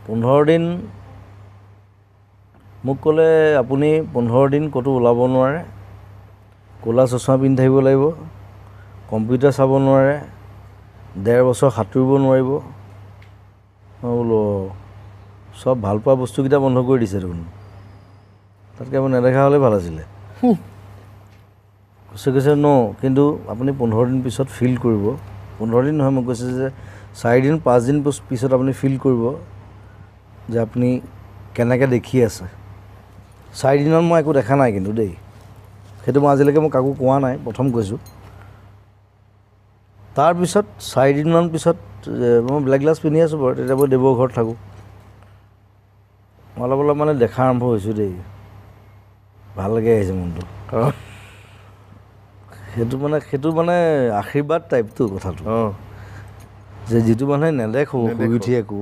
15 দিন মোক ক'লে আপুনি 15 দিন ক'তো ওলাব নোৱাৰে, ক'লা চশমা পিন্ধি থাকিব লাগিব, কম্পিউটাৰ চাব নোৱাৰে, 1.5 বছৰ সাঁতুৰিব নোৱাৰিব। মই বোলো চব ভাল পোৱা বস্তুকেইটা বন্ধ কৰি দিছে দেখোন, তাতকৈ আপুনি নেদেখা হ'লে ভাল আছিলে। কৈছে ন, কিন্তু আপুনি 15 দিন পিছত ফিল কৰিব, 15 দিন নহয়, মোক কৈছে যে 4 দিন 5 দিন পিছত আপুনি ফিল কৰিব যে আপুনি কেনেকৈ দেখি আছে। 4 দিনত মই একো দেখা নাই কিন্তু দেই, সেইটো মই আজিলৈকে মই কাকো কোৱা নাই, প্ৰথম কৈছোঁ। তাৰপিছত 4 দিনমান পিছত মই ব্লেক গ্লাছ পিন্ধি আছোঁ বাৰু, তেতিয়া মই দেৱৰ ঘৰত থাকোঁ। অলপ অলপ মানে দেখা আৰম্ভ হৈছোঁ দেই, ভাল লাগি আহিছে মনটো, কাৰণ সেইটো মানে আশীৰ্বাদ টাইপটো কথাটো, যে যিটো মানুহে নেদেখোঁ শুই উঠি একো